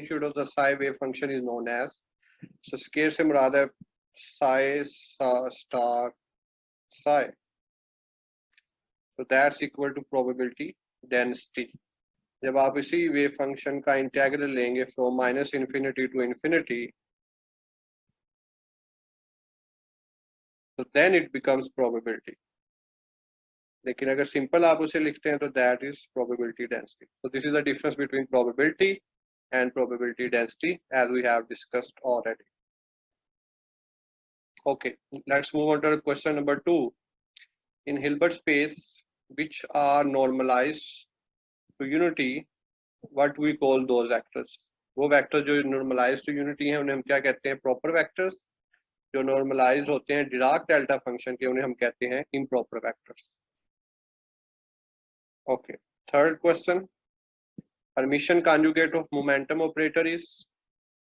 magnitude of the psi wave function is known as, so square से मुराद है psi star psi, so that's equal to probability density. जब आप इसी wave function का integral लेंगे from minus infinity to infinity, so then it becomes probability. लेकिन अगर simple आप उसे लिखते हैं तो that is probability density. So this is the difference between probability and probability density as we have discussed already. Okay, let's move on to question number 2. In Hilbert space which are normalized to unity, what we call those vectors? वो vector जो normalized to unity हैं उन्हें हम क्या कहते हैं? Proper vectors. जो normalized होते हैं Dirac delta function के उन्हें हम कहते हैं improper vectors. Okay, third question, Hermitian conjugate of momentum operator is,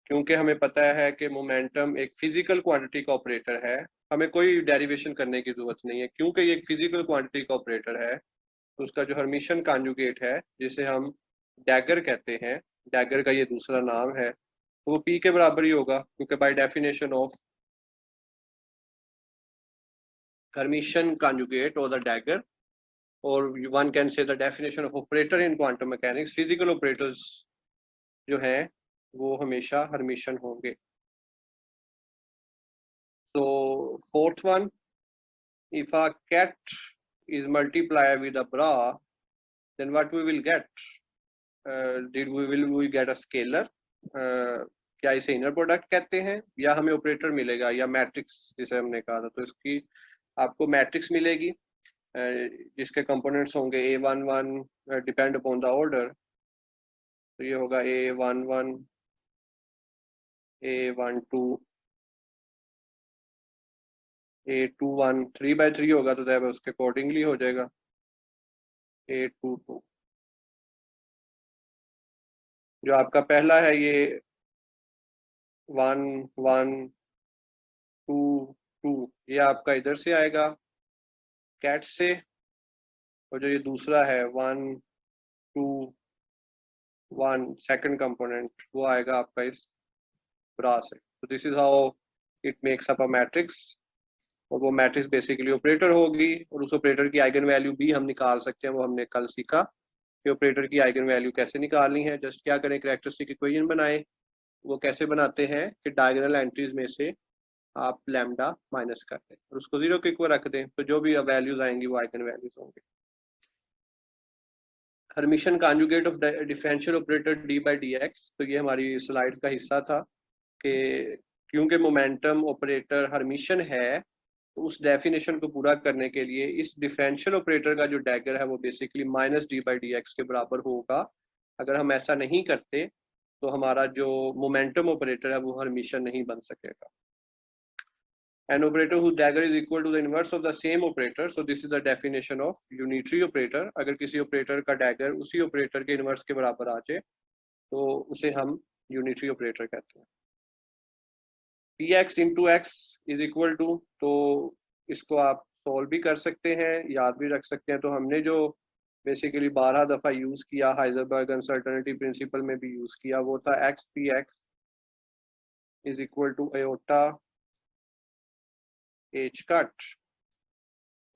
क्योंकि हमें पता है कि मोमेंटम एक फिजिकल क्वांटिटी का ऑपरेटर है, हमें कोई डेरिवेशन करने की जरूरत नहीं है. क्योंकि ये एक फिजिकल क्वांटिटी का ऑपरेटर है तो उसका जो हर्मिशियन कॉन्जुगेट है जिसे हम डैगर कहते हैं, डैगर का ये दूसरा नाम है, तो वो पी के बराबर ही होगा, क्योंकि by definition of hermitian conjugate और the dagger, or one can say the definition of operator in quantum mechanics, physical operators जो हैं वो हमेशा हर्मिशियन होंगे. So fourth one, if a cat is multiplied with a bra, then what we will get? Will we get a scalar? क्या इसे inner product कहते हैं या हमें ऑपरेटर मिलेगा या मैट्रिक्स जिसे हमने कहा था, तो इसकी आपको मैट्रिक्स मिलेगी जिसके कंपोनेंट्स होंगे A11 depend upon the order, तो ये होगा A11 A12 A21 3/3 होगा तो तब उसके अकॉर्डिंगली हो जाएगा A22. जो आपका पहला है ये 1 1 2 2 ये आपका इधर से आएगा कैट से, और जो ये दूसरा है 1 2 1 सेकंड कंपोनेंट वो आएगा आपका इस ब्रा से. तो this is how it makes up a matrix, और वो मैट्रिक्स बेसिकली ऑपरेटर होगी, और उस ऑपरेटर की आइगन वैल्यू भी हम निकाल सकते हैं. वो हमने कल सीखा कि ऑपरेटर की आइगन वैल्यू कैसे निकालनी है. जस्ट क्या करें, कैरेक्टरिस्टिक इक्वेशन बनाए. वो कैसे बनाते हैं कि डायगोनल एंट्रीज में से आप लैम्डा माइनस कर दें और उसको 0 के इक्वल रख दें, तो जो भी वैल्यूज आएंगी वो आइगन वैल्यूज होंगे. Hermitian conjugate of differential operator d/dx, तो ये हमारी स्लाइड्स का हिस्सा था कि क्योंकि मोमेंटम ऑपरेटर हर्मिशियन है तो उस डेफिनेशन को पूरा करने के लिए इस डिफरेंशियल ऑपरेटर का जो डैगर है वो बेसिकली -d/dx के बराबर होगा. अगर हम ऐसा नहीं करते तो हमारा जो मोमेंटम ऑपरेटर है वो हर्मिशियन नहीं बन सकेगा. An operator whose dagger is equal to the inverse of the same operator, so this is the definition of unitary operator. अगर किसी ऑपरेटर का डैगर उसी ऑपरेटर के इनवर्स के बराबर आ जाए तो उसे हम यूनिटरी ऑपरेटर कहते हैं. px into x is equal to, तो इसको आप सॉल्व भी कर सकते हैं, याद भी रख सकते हैं. तो हमने जो बेसिकली 12 दफा यूज किया, हाइजेनबर्ग अनसर्टेनिटी प्रिंसिपल में भी यूज किया, वो था x px is equal to aorta h cut.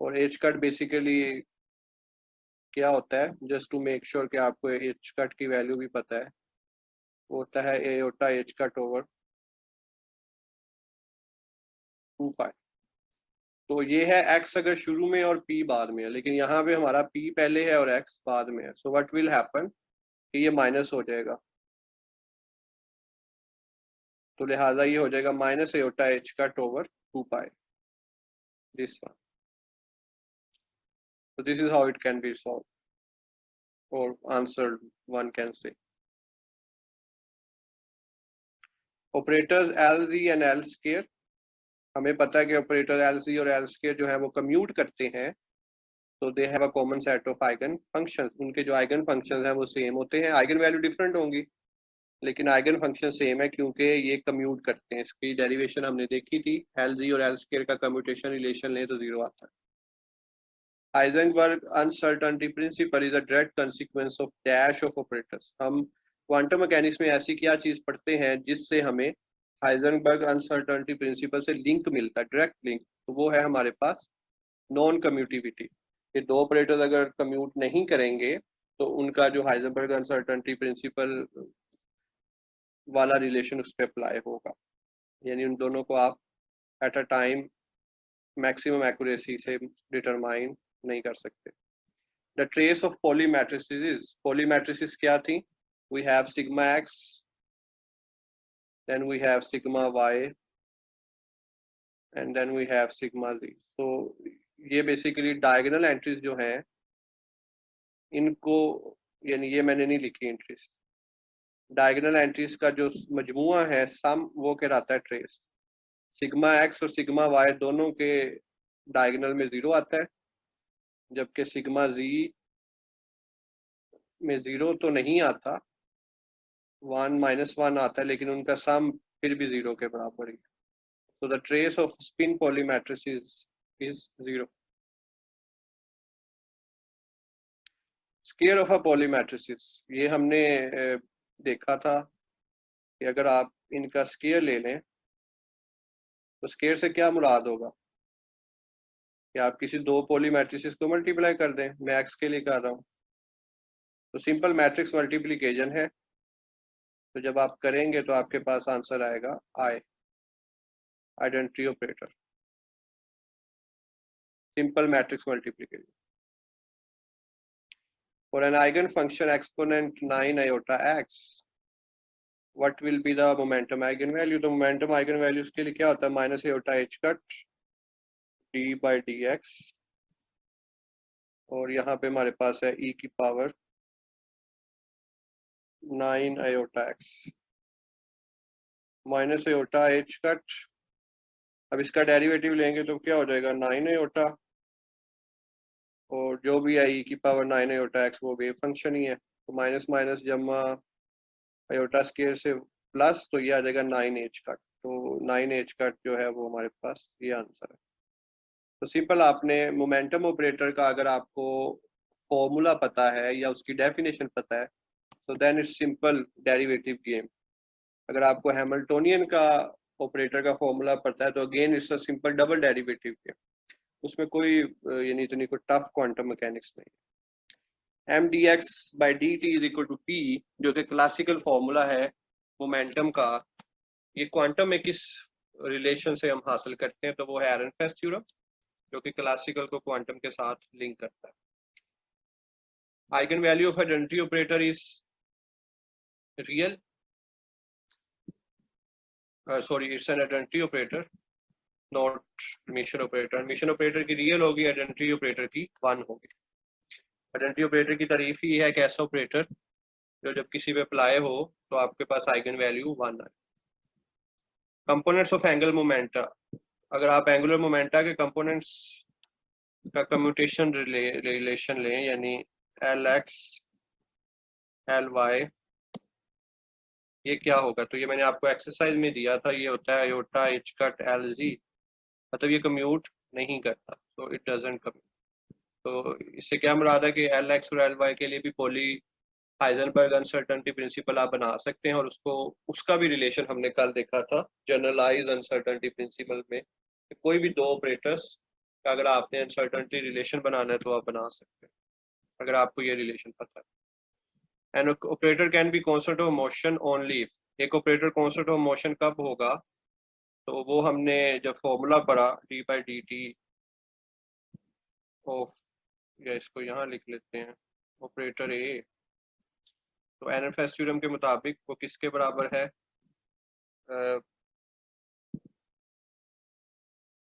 और h cut बेसिकली क्या होता है, जस्ट टू मेक श्योर कि आपको h cut की वैल्यू भी पता है, वो होता है aorta h cut over 2 पाई. तो ये है x अगर शुरू में और p बाद में है, लेकिन यहाँ पे हमारा p पहले है और x बाद में है. सो व्हाट विल हैपन कि ये माइनस हो जाएगा, तो लिहाजा ये हो जाएगा minus aorta h cut over 2 pi, this one. So this is how it can be solved or answered, one can say. Operators LZ and L square, हमें पता है कि ऑपरेटर LZ और L square जो है वो कम्यूट करते हैं, तो they have a common set of eigen functions. उनके जो आइगन फंक्शंस हैं वो सेम होते हैं, आइगन वैल्यू डिफरेंट होंगी लेकिन आइगन फंक्शन सेम है क्योंकि ये कम्यूट करते हैं. इसकी डेरिवेशन हमने देखी थी, LZ और L square का कम्यूटेशन रिलेशन ले तो 0 आता है. Heisenberg uncertainty principle is a direct consequence of dash of operators. हम क्वांटम मैकेनिक्स में ऐसी क्या चीज पढ़ते हैं जिससे हमें हाइजेनबर्ग अनसर्टेनिटी प्रिंसिपल से लिंक मिलता है, डायरेक्ट लिंक, तो वो है हमारे पास नॉन कम्यूटिविटी। ये दो ऑपरेटर अगर कम्यूट नहीं करेंगे तो उनका जो हाइजेनबर्ग अनसर्टेनिटी प्रिंसिपल वाला रिलेशन उस पर अप्लाई होगा, यानी उन दोनों को आप at a time maximum accuracy से डिटरमाइन नहीं कर सकते। द ट्रेस ऑफ पॉलीमेट्रिसेस क्या थी? We have sigma x, then we have sigma y, and then we have sigma z. तो ये बेसिकली डायगोनल एंट्रीज जो हैं इनको, यानी ये मैंने नहीं लिखी एंट्रीज, डायगोनल एंट्रीज का जो मजमुआ है सम वो कहलाता है ट्रेस। सिग्मा एक्स और सिग्मा वाई दोनों के डायगोनल में 0 आता है, जबकि सिग्मा जी में 0 तो नहीं आता, 1 -1 आता है, लेकिन उनका सम फिर भी 0 के बराबर ही। So the trace of spin polymatrices is 0. Scale of a polymatrices, ये हमने देखा था कि अगर आप इनका स्केयर ले लें तो स्केयर से क्या मुराद होगा कि आप किसी दो पॉलीमेट्रिसेस को मल्टीप्लाई कर दें। मैं एक्स के लिए कर रहा हूँ, तो सिंपल मैट्रिक्स मल्टीप्लिकेशन है, तो जब आप करेंगे तो आपके पास आंसर आएगा I, identity operator, simple matrix multiplication. For an eigenfunction exponent 9 iota x, what will be the momentum eigenvalue? तो momentum eigenvalues के लिए क्या होता है? Minus iota h cut d by dx, और यहाँ पे हमारे पास है e की power 9 iota x minus iota h cut. अब इसका डेरिवेटिव लेंगे तो क्या हो जाएगा? 9 iota, और जो भी है e की पावर 9 iota x वो वेव फंक्शन ही है, तो माइनस माइनस जमा आयोटा स्केयर से प्लस, तो ये आ जाएगा 9h कट। तो 9h कट जो है वो हमारे पास ये आंसर है। तो सिंपल, आपने मोमेंटम ऑपरेटर का अगर आपको फॉर्मूला पता है या उसकी डेफिनेशन पता है तो then it's simple derivative game. अगर आपको हैमिल्टोनियन का ऑपरेटर का फॉर्मूला पता है तो again it's a simple double derivative game, उसमें कोई यानी इतनी कोई टफ क्वांटम मैकेनिक्स नहीं। M d x by d t is equal to p, जो कि क्लासिकल फॉर्मूला है मोमेंटम का, ये क्वांटम में किस रिलेशन से हम हासिल करते हैं? तो वो है एरनफेस्ट थ्योरम, जो कि क्लासिकल को क्वांटम के साथ लिंक करता है। Eigen value of identity operator is real, sorry it's an identity operator not mission operator. Mission operator की रियल होगी, आइडेंटिटी ऑपरेटर की 1 होगी। आइडेंटिटी ऑपरेटर की तारीफ ही है एक ऐसा ऑपरेटर जो जब किसी पे अप्लाई हो तो आपके पास आइगन वैल्यू 1 आए। कंपोनेंट्स ऑफ एंगल मोमेंटा, अगर आप एंगुलर मोमेंटा के कंपोनेंट्स का कम्यूटेशन रिलेशन लें, यानी एल एक्स एल वाई, ये क्या होगा? तो ये मैंने आपको एक्सरसाइज में दिया था, ये होता है iota H cut L G, मतलब ये कम्यूट नहीं करता, तो इट डजंट कम्यूट। तो इससे क्या मुराद है कि एल एक्स और एल वाई के लिए भी पॉली हाइजेनबर्ग अनसर्टेनिटी प्रिंसिपल आप बना सकते हैं, और उसको उसका भी रिलेशन हमने कल देखा था जनरलाइज अनसर्टेनिटी प्रिंसिपल में, कोई भी दो ऑपरेटर्स का अगर आपने अनसर्टेनिटी रिलेशन बनाना है तो आप बना सकते हैं अगर आपको ये रिलेशन पता है। An operator can be constant of motion only if, एक ऑपरेटर कांस्टेंट ऑफ मोशन कब होगा? तो वो हमने जब फॉर्मूला पढ़ा D by d T of, या इसको यहाँ लिख लेते हैं ऑपरेटर ए, तो एरनफेस्ट थ्योरम के मुताबिक वो किसके बराबर है?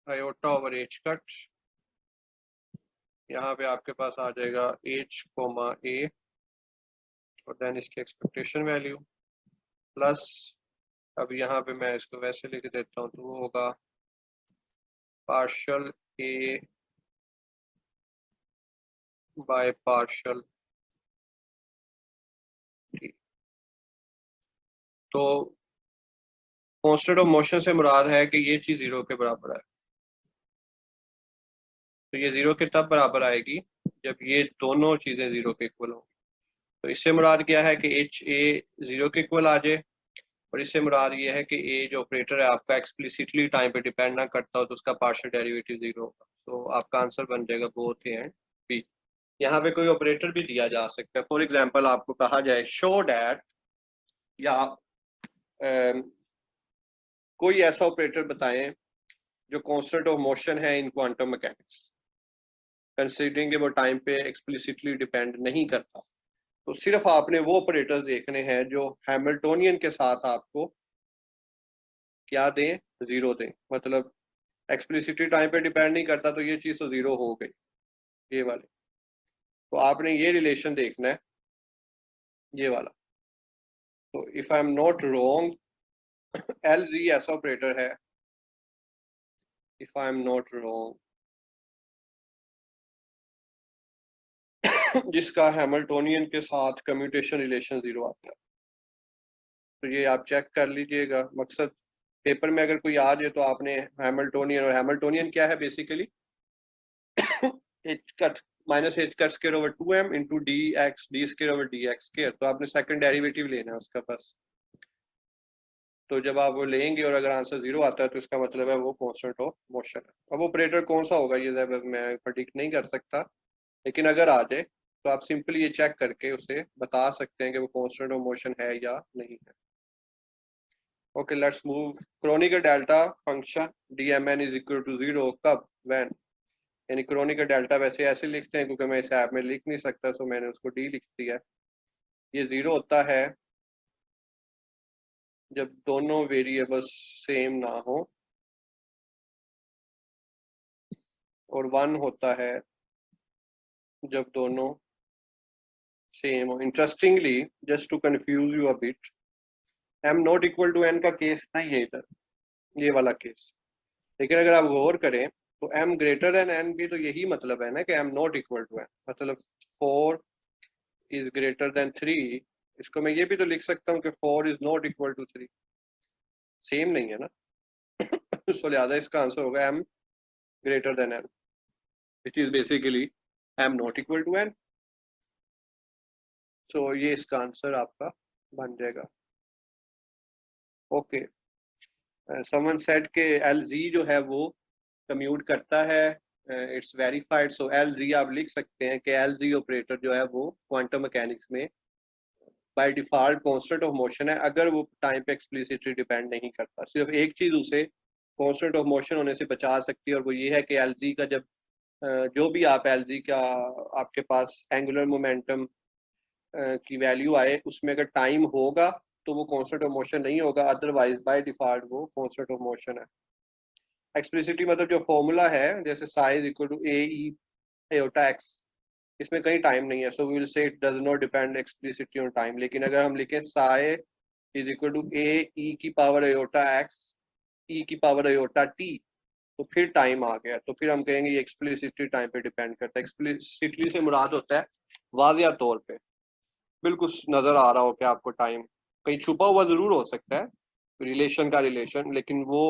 आयोटा ओवर एच कट, यहाँ पे आपके पास आ जाएगा एच कोमा ए, और देन इसकी एक्सपेक्टेशन वैल्यू प्लस, अब यहाँ पे मैं इसको वैसे लिख देता हूँ तो वो होगा partial A by partial T. तो कांस्टेंट ऑफ मोशन से मुराद है कि ये चीज 0 के बराबर है, तो ये 0 के तब बराबर आएगी जब ये दोनों चीजें 0 के इक्वल होंगी। तो इससे मुराद क्या है कि एच ए 0 के इक्वल आ जाए, और इससे मुराद ये है कि ए जो ऑपरेटर है आपका एक्सप्लिसिटली टाइम पे डिपेंड ना करता हो तो उसका पार्शियल डेरिवेटिव 0 होगा। तो आपका आंसर बन जाएगा बोथ ए एंड बी। यहाँ पे कोई ऑपरेटर भी दिया जा सकता है। फॉर एग्जाम्पल आपको कहा जाए शो डैट, या कोई ऐसा ऑपरेटर बताएं जो कांस्टेंट ऑफ मोशन है इन क्वांटम मैकेनिक्स, कंसीडरिंग वो टाइम पे एक्सप्लिसिटली डिपेंड नहीं करता। तो सिर्फ आपने वो ऑपरेटर्स देखने हैं जो हैमिल्टोनियन के साथ आपको क्या दें, 0 दें। मतलब एक्सप्लिसिटली टाइम पे डिपेंड नहीं करता तो ये चीज तो 0 हो गई, ये वाले। तो आपने ये रिलेशन देखना है, ये वाला। तो if I am not wrong L G ऐसा ऑपरेटर है, if I am not wrong, जिसका हैमिल्टोनियन के साथ कम्यूटेशन रिलेशन 0 आता है। तो ये आप चेक कर लीजिएगा। मकसद पेपर में अगर कोई आ जाए तो आपने हैमिल्टोनियन, और हैमिल्टोनियन क्या है basically H cut minus H cut square over 2m into D x D square over D x square. तो आपने सेकंड डेरिवेटिव लेना है उसका बस। तो जब आप वो लेंगे और अगर आंसर 0 आता है तो इसका मतलब है वो कांस्टेंट ऑफ मोशन है। अब ऑपरेटर कौन सा होगा ये मैं प्रेडिक्ट नहीं कर सकता, लेकिन अगर आ जाए तो आप सिंपली ये चेक करके उसे बता सकते हैं कि वो कांस्टेंट ऑफ मोशन है या नहीं है। Okay, let's move. Kronecker delta function dmn is equal to 0 कब, व्हेन। यानी क्रोनिकर डेल्टा वैसे ऐसे लिखते हैं क्योंकि मैं इसे ऐप में लिख नहीं सकता, सो मैंने उसको डी लिख दिया। ये 0 होता है जब दोनों वेरिएबल्स सेम ना हो, और 1 होता है जब दोनों सेम हो। Interestingly, just to confuse you a bit, m not equal to n का केस नहीं है इधर, ये वाला केस। लेकिन अगर आप गौर करें तो m ग्रेटर देन n भी तो यही मतलब है ना कि m not equal to n, मतलब 4 इज ग्रेटर देन 3। इसको मैं ये भी तो लिख सकता हूँ कि 4 is not equal to 3, same नहीं है ना। सो लिहाजा इसका आंसर होगा m greater than n, which is basically m not equal to n। So ये इसका आंसर आपका बन जाएगा। ओके, समवन सेड के LZ जो है वो कम्यूट करता है, इट्स वेरीफाइड। सो LZ आप लिख सकते हैं कि LZ ऑपरेटर जो है वो क्वांटम मैकेनिक्स में by default constant of motion है, अगर वो टाइम पे एक्सप्लिसिटली डिपेंड नहीं करता। सिर्फ एक चीज उसे कांस्टेंट ऑफ मोशन होने से बचा सकती है, और वो ये है कि LZ का जब जो भी आप LZ का आपके पास एंगुलर मोमेंटम की वैल्यू आए, उसमें अगर टाइम होगा तो वो कांस्टेंट ऑफ मोशन नहीं होगा, अदरवाइज बाय डिफॉल्ट वो कांस्टेंट ऑफ मोशन है। एक्सप्लिसिटी मतलब जो फॉर्मूला है, जैसे psi equal to a e iota x, इसमें कहीं टाइम नहीं है, so we will say it does not depend explicitly on time. लेकिन अगर हम लिखें psi is equal to a e की पावर एयोटा एक्स ई की पावर एयोटा टी, तो फिर टाइम आ गया, तो फिर हम कहेंगे ये एक्सप्लिसिटली टाइम पे डिपेंड करता है। एक्सप्लिसिटली से मुराद होता है वाजिया तौर पे, बिल्कुल नजर आ रहा हो कि आपको टाइम कहीं छुपा हुआ जरूर हो सकता है, रिलेशन का रिलेशन, लेकिन वो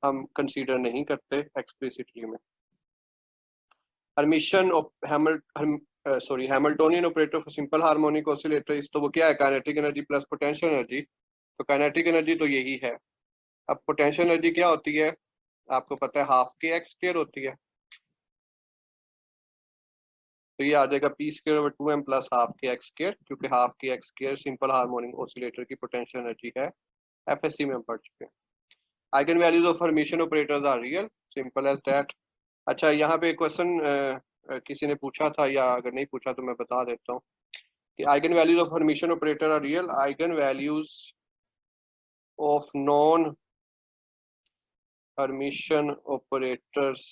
हम कंसीडर नहीं करते एक्सप्लिसिटली में। Hermitian Hamiltonian operator for simple harmonic oscillator, इस तो वो क्या है, kinetic energy plus potential energy. तो काइनेटिक एनर्जी तो यही है। अब पोटेंशियल एनर्जी क्या होती है आपको पता है, हाफ के एक्स स्क्वायर होती है। तो ये आ जाएगा p square over 2m plus half k x square, क्योंकि half k x square simple harmonic oscillator की पोटेंशियल एनर्जी है। एफएससी में हम पढ़ चुके हैं। Eigen values of hermitian operators are real, simple as that. अच्छा, यहाँ पे क्वेश्चन किसी ने पूछा था, या अगर नहीं पूछा तो मैं बता देता हूँ कि eigen values of hermitian operator are real. Eigen values of non hermitian operators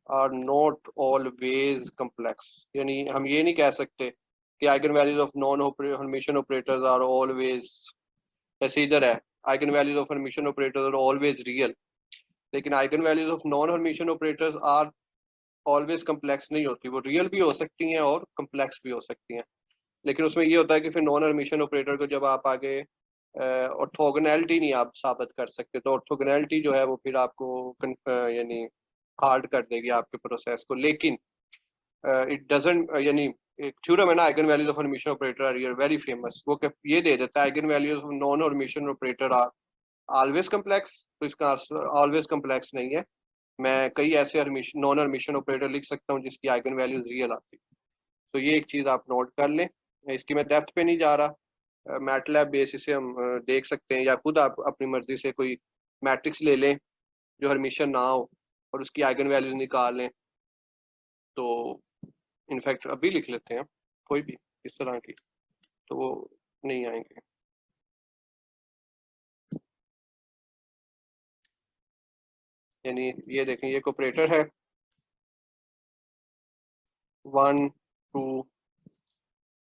are not always complex. यानी हम ये नहीं कह सकते कि eigen values of non hermitian operators are always, जैसे इधर है eigen values of hermitian operators are always real, लेकिन eigen values of non hermitian operators are always complex नहीं होती। वो रियल भी हो सकती हैं और कम्प्लेक्स भी हो सकती हैं, लेकिन उसमें ये होता है कि फिर नॉन हर्मिशन ऑपरेटर को जब आप आगे ऑर्थोगोनैलिटी नहीं आप साबित कर सकते, तो ऑर्थोगोनैलिटी जो है वो फिर आपको यानी हार्ड कर देगी आपके प्रोसेस को। लेकिन इट डजंट यानी एक थ्योरम है ना, eigen values of hermitian operator are real, very famous. वो ये दे देता है eigen values of non hermitian operator are always complex. तो इसका ऑलवेज कम्प्लेक्स नहीं है। मैं कई ऐसे नॉन हर्मिशियन ऑपरेटर लिख सकता हूँ जिसकी आइगन वैल्यूज रियल आती है। तो ये एक चीज आप नोट कर लें। इसकी मैं डेप्थ पे नहीं जा रहा, मैटलैब बेसिस से हम देख सकते हैं, या खुद आप अपनी मर्जी से कोई मैट्रिक्स ले लें जो हर्मिशियन ना हो और उसकी आइगन वैल्यूज निकाल लें। तो इनफैक्ट अभी लिख लेते हैं कोई भी इस तरह की, तो वो नहीं आएंगे। यानी ये देखें, ये ऑपरेटर है 1 2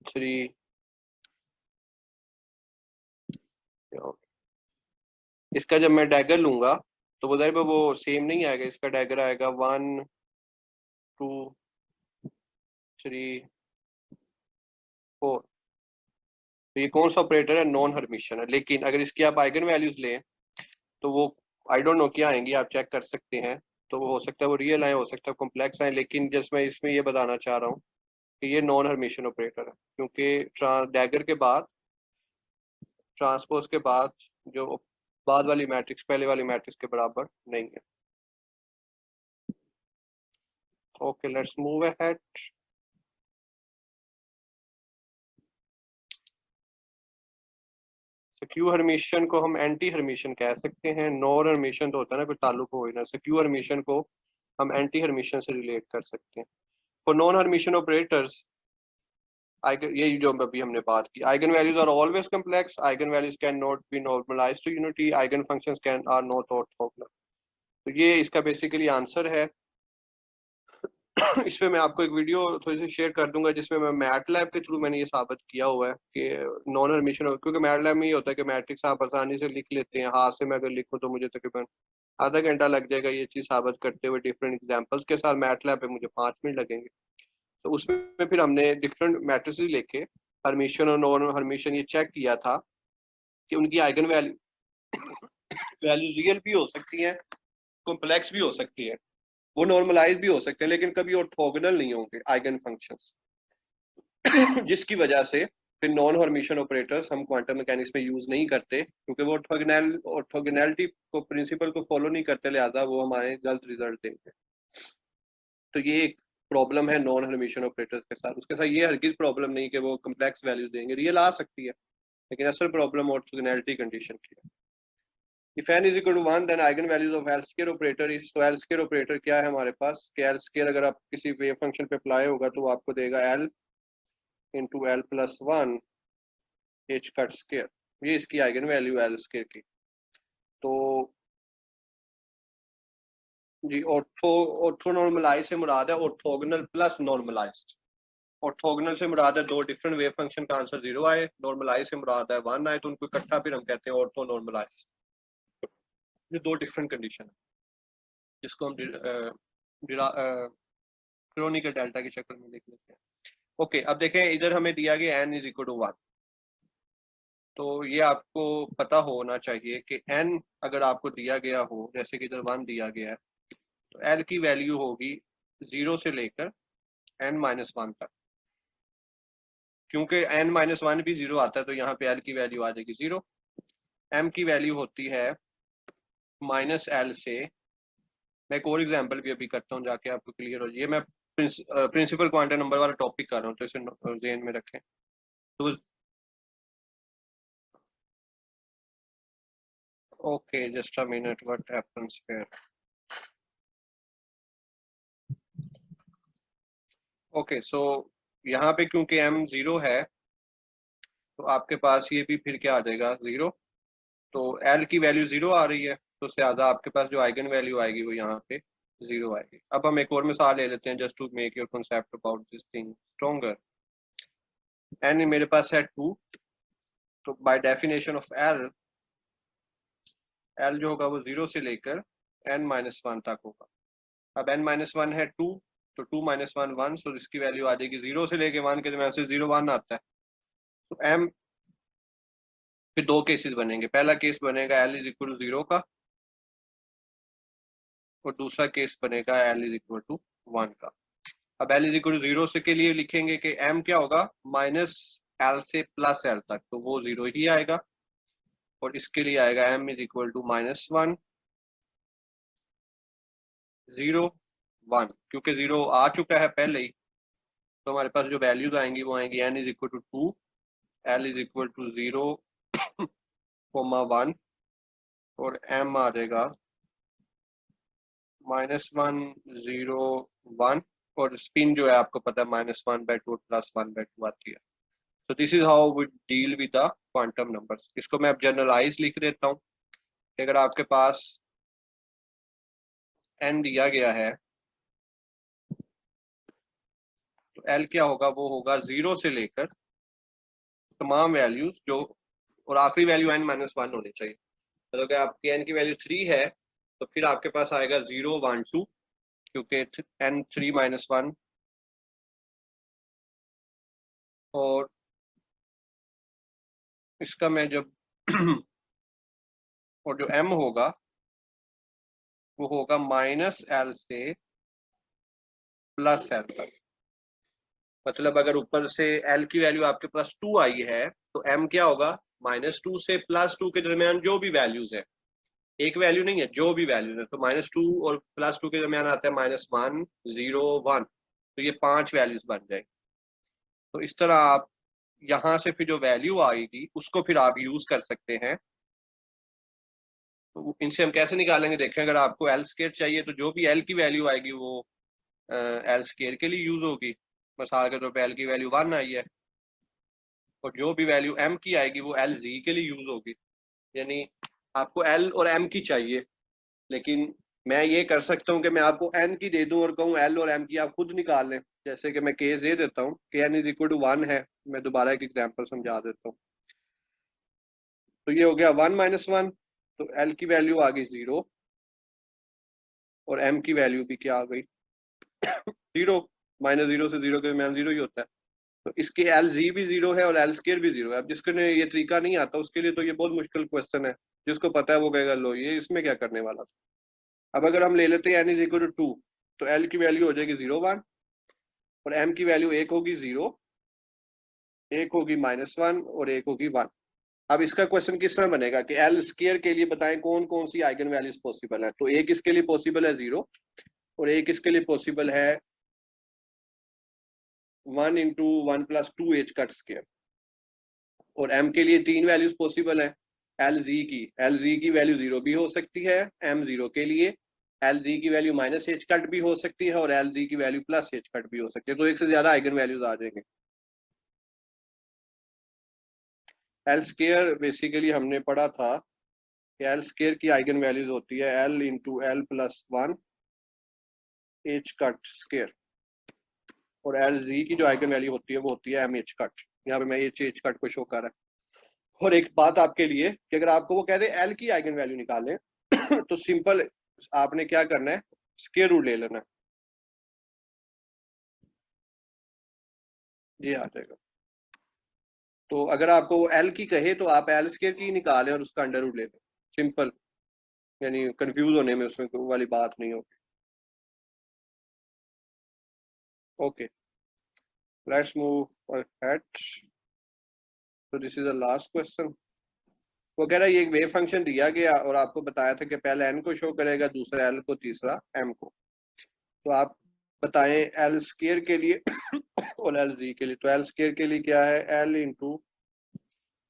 3। इसका जब मैं डैगर लूंगा तो वो जाहिर है वो सेम नहीं आएगा। इसका डैगर आएगा 1 2 3 4। तो ये कौन सा ऑपरेटर है? नॉन हर्मिशियन है। लेकिन अगर इसकी आप आइगन वैल्यूज लें तो वो आई डोंट नो क्या आएंगी, आप चेक कर सकते हैं। तो वो हो सकता है वो रियल आए, हो सकता है कॉम्प्लेक्स आए, लेकिन जस्ट मैं इसमें ये बताना चाह रहा हूँ कि ये नॉन हर्मिशियन ऑपरेटर है, क्योंकि डैगर के बाद, ट्रांसपोज के बाद जो बाद वाली मैट्रिक्स पहले वाली मैट्रिक्स के बराबर नहीं है। Okay, let's move ahead. Secure Hermitian को हम एंटी हर्मिशियन कह सकते हैं। नॉन हर्मिशियन तो होता है ना, कोई ताल्लुक हो ही ना। सिक्योर हर्मिशियन को हम एंटी हर्मिशियन से रिलेट कर सकते हैं। फॉर नॉन हर्मिशियन ऑपरेटर्स, ये जो अभी हमने बात की, eigen values are always complex, eigen values can not be normalized to unity, eigen functions can are not orthogonal. तो ये इसका बेसिकली आंसर है। इसमें मैं आपको एक वीडियो थोड़ी सी शेयर कर दूंगा जिसमें मैं मैटलैब के थ्रू मैंने ये साबित किया हुआ है कि नॉन हर्मिशियन, क्योंकि मैटलैब में ये होता है कि मैट्रिक्स आप आसानी से लिख लेते हैं। हाथ से मैं अगर लिखूं तो मुझे तकरीबन आधा घंटा लग जाएगा ये चीज साबित करते हुए। डिफरेंट एग्जांपल्स के साथ मैटलैब पे मुझे 5 मिनट लगेंगे। तो उसमें फिर हमने डिफरेंट मैट्रिसेस लेके हर्मिशियन और नॉन हर्मिशियन ये चेक किया था कि उनकी आइगन वैल्यू रियल भी हो सकती है, कॉम्प्लेक्स भी हो सकती है, वो नॉर्मलाइज भी हो सकते हैं, लेकिन कभी ऑर्थोगोनल नहीं होंगे आइगन फंक्शंस। जिसकी वजह से फिर नॉन हर्मिशियन ऑपरेटर्स हम क्वांटम मैकेनिक्स में यूज नहीं करते, क्योंकि वो ऑर्थोगोनैलिटी को प्रिंसिपल को फॉलो नहीं करते, लिहाजा वो हमारे गलत रिजल्ट देंगे। तो ये एक प्रॉब्लम है नॉन हर्मिशियन ऑपरेटर्स के साथ। उसके साथ ये हरगिज प्रॉब्लम नहीं कि वो कम्प्लेक्स वैल्यू देंगे, रियल आ सकती है, लेकिन असल प्रॉब्लम ऑर्थोगोनैलिटी कंडीशन की है। If n is equal to 1 then eigen values of L square operator is, तो L square operator क्या है हमारे पास कि L square अगर आप किसी वेव फंक्शन पे अप्लाई होगा तो वो आपको देगा L into L plus 1 H cut square. ये इसकी आइगन वैल्यू L स्क्वायर की। तो जी ऑर्थो नॉर्मलाइज से मुराद है ऑर्थोगोनल प्लस नॉर्मलाइज्ड। ऑर्थोगोनल से मुराद है दो डिफरेंट वेव फंक्शन का आंसर 0 आए, नॉर्मलाइज से मुराद है 1 आए, तो उनको इकट्ठा फिर हम कहते हैं ऑर्थो नॉर्मलाइज। ये दो डिफरेंट कंडीशन है जिसको हम क्रोनिकल डेल्टा की शक्ल में लिख लेते हैं। ओके, अब देखें इधर हमें दिया गया n इज इक्वल टू 1। तो ये आपको पता होना चाहिए कि n अगर आपको दिया गया हो, जैसे कि इधर 1 दिया गया है, तो l की वैल्यू होगी 0 से लेकर n-1 तक। क्योंकि n-1 भी 0 आता है तो यहाँ पे l की वैल्यू आ जाएगी 0। m की वैल्यू होती है -l से, मैं एक और एग्जांपल भी अभी करता हूँ जाके आपको क्लियर हो जाए। मैं प्रिंसिपल क्वांटम नंबर वाला टॉपिक कर रहा हूँ, तो इसे ज़हन में रखें। तो okay, just a minute, what happens here? Okay, so यहाँ पे क्योंकि m 0 है तो आपके पास ये भी फिर क्या आ जाएगा 0। तो l की वैल्यू 0 आ रही है, तो ज्यादा आपके पास जो आइगन वैल्यू आएगी वो यहाँ पे 0 आएगी। अब हम एक और मिसाल ले लेते हैं just to make your concept about this thing stronger. n मेरे पास है 2, तो बाय डेफिनेशन ऑफ l जो होगा वो 0 से लेकर n-1 तक होगा। अब n-1 है 2, तो 2-1 1, सो इसकी वैल्यू आ जाएगी 0 से लेके 1 के दरमियान से 0 1 आता है। तो m फिर दो केसेस बनेंगे। पहला केस बनेगा l इज इक्वल टू 0 का, और दूसरा केस बनेगा l इज इक्वल टू 1 का। अब l is equal to zero से के लिए लिखेंगे कि एम क्या होगा माइनस एल से प्लस एल तक, तो वो जीरो ही आएगा। और इसके लिए आएगा एम इज इक्वल टू -1 0 1, क्योंकि जीरो आ चुका है पहले ही, तो हमारे पास जो वैल्यूज आएंगी वो आएंगी n is equal to 2, l is equal to 0 1 और एम आ जाएगा -1 0 1, और स्पिन जो है आपको पता है -1/2 और +1/2 आती है। तो this is how we deal with the quantum numbers. इसको मैं अब जनरलाइज लिख देता हूँ कि अगर आपके पास n दिया गया है तो l क्या होगा, वो होगा 0 से लेकर तमाम वैल्यूज जो, और आखिरी वैल्यू n-1 होनी चाहिए। तो अगर आपकी n की वैल्यू 3 है तो फिर आपके पास आएगा 0 1 2, क्योंकि n3-1, और इसका मैं जब और जो m होगा वो होगा -l से +l तक। मतलब अगर ऊपर से l की वैल्यू आपके पास 2 आई है तो m क्या होगा, -2 से +2 के दरमियान जो भी वैल्यूज है, एक वैल्यू नहीं है, जो भी वैल्यूज है, तो -2 और +2 के दरमियान आता है -1 0 1, तो ये 5 वैल्यूज बन जाएंगे। तो इस तरह आप यहाँ से फिर जो वैल्यू आएगी उसको फिर आप यूज कर सकते हैं। तो इनसे हम कैसे निकालेंगे, देखें, अगर आपको एल स्केयर चाहिए तो जो भी एल की वैल्यू आएगी वो एल स्केयर के लिए यूज होगी। मिसाल के तौर पर एल की वैल्यू 1 आई है, और जो भी वैल्यू एम की आएगी वो एल जी के लिए यूज होगी। यानी आपको एल और एम की चाहिए, लेकिन मैं ये कर सकता हूँ कि मैं आपको एन की दे दूं और कहूँ एल और एम की आप खुद निकाल लें। जैसे कि मैं केस दे देता हूँ कि एन इज इक्वल टू 1 है। मैं दोबारा एक एग्जांपल समझा देता हूँ। तो ये हो गया 1-1, तो एल की वैल्यू आ गई 0 और एम की वैल्यू भी क्या आ गई 0। -0 से 0 के दरमियान 0 ही होता है। तो इसके एल जी भी 0 है और एल स्केयर भी 0 है। अब जिसको ने ये तरीका नहीं आता उसके लिए तो ये बहुत मुश्किल क्वेश्चन है। जिसको पता है वो कहेगा लो ये इसमें क्या करने वाला था। अब अगर हम ले लेते हैं एन इज इक्वल टू 2, तो एल की वैल्यू हो जाएगी 0 1 और एम की वैल्यू एक होगी 0, एक होगी -1 और एक होगी 1। अब इसका क्वेश्चन किस तरह बनेगा कि एल स्केयर के लिए बताएं कौन कौन सी आइगन वैल्यूज पॉसिबल है। तो एक इसके लिए पॉसिबल है 0, और एक इसके लिए पॉसिबल है 1 इंटू 1 + 2h कट स्केयर, और m के लिए 3 वैल्यूज पॉसिबल है एल जी की वैल्यू 0 भी हो सकती है m 0 के लिए, एल जी की वैल्यू -h कट भी हो सकती है और एल जी की वैल्यू +h कट भी हो सकती है। तो एक से ज्यादा आइगन वैल्यूज आ जाएंगे। एल स्केयर बेसिकली हमने पढ़ा था कि एल स्केयर की आइगन वैल्यूज होती है L into L plus 1 H cut square, और एल जी की जो आइगन वैल्यू होती है वो होती है एम एच कट। यहाँ पे मैं एच कट को शो कर रहा है। और एक बात आपके लिए कि अगर आपको वो कह दे एल की आइगन वैल्यू निकालें तो सिंपल आपने क्या करना है, स्क्वायर रूट ले लेना है, ये आ जाएगा। तो अगर आपको वो एल की कहे तो आप एल स्क्वायर की निकालें और उसका अंडर रूट ले लें, सिंपल। यानी कंफ्यूज होने में उसमें कोई वाली बात नहीं होगी। Okay, let's move ahead. तो this is the last question. वो कह रहा है ये एक वेव फंक्शन दिया गया और आपको बताया था कि पहले एन को शो करेगा, दूसरा एल को, तीसरा एम को। तो आप बताएं एल स्क्वायर के लिए और एल जी के लिए। तो एल स्क्वायर के लिए क्या है, एल इंटू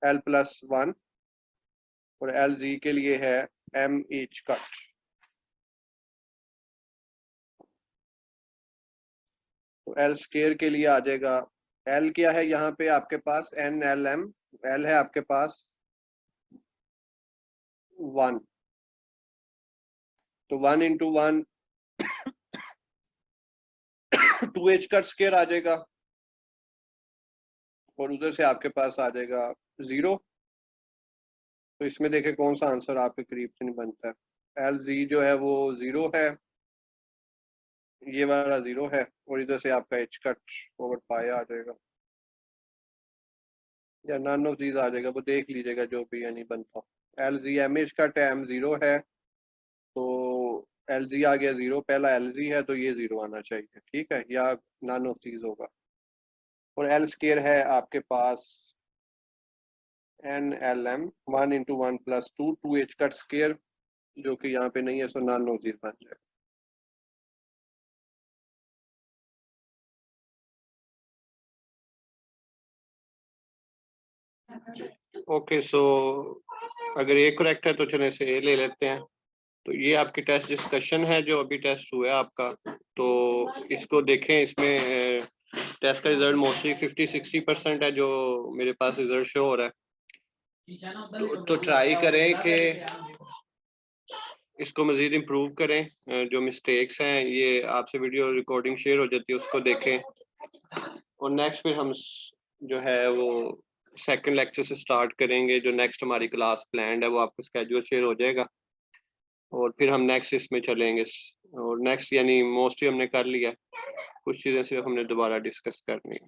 एल प्लस 1, और एल जी के लिए है एम एच कट। तो एल स्क्वायर के लिए आ जाएगा, एल क्या है यहाँ पे आपके पास, एन एल एम, एल है आपके पास 1, तो 1 इंटू 1 2h कट स्क्वायर आ जाएगा, और उधर से आपके पास आ जाएगा 0। तो इसमें देखें कौन सा आंसर आपके करीब से नहीं बनता है। एल जी जो है वो 0 है, ये वाला 0 है, और इधर से आपका एच कट ओवर पाया आ जाएगा, या नन ऑफ दीज आ जाएगा, वो देख लीजिएगा जो भी यानी बनता। L g m h cut m 0 है, तो LZ आ गया 0, पहला LZ है तो ये 0 आना चाहिए, ठीक है, या नन ऑफ दीज होगा। और L स्केयर है आपके पास NLM 1 × 1 + 2 2h कट स्केयर, जो कि यहाँ पे नहीं है, सो नन ऑफ दीज बन जाए। ओके, सो अगर ये करेक्ट है तो चले से ए ले लेते हैं। तो ये आपकी टेस्ट डिस्कशन है जो अभी टेस्ट हुआ है आपका, तो इसको देखें। इसमें टेस्ट का रिजल्ट मोस्टली 50-60% है जो मेरे पास रिजल्ट शो हो रहा है। तो ट्राई करें कि इसको मजीद इम्प्रूव करें। जो मिस्टेक्स हैं ये आपसे वीडियो रिकॉर्डिंग शेयर हो जाती है, उसको देखें। और नेक्स्ट फिर हम जो है वो सेकंड लेक्चर से स्टार्ट करेंगे। जो नेक्स्ट हमारी क्लास प्लान्ड है वो आपको स्केड्यूल शेयर हो जाएगा, और फिर हम नेक्स्ट इसमें चलेंगे। और नेक्स्ट यानी मोस्टली हमने कर लिया, कुछ चीज़ें सिर्फ हमने दोबारा डिस्कस करनी है।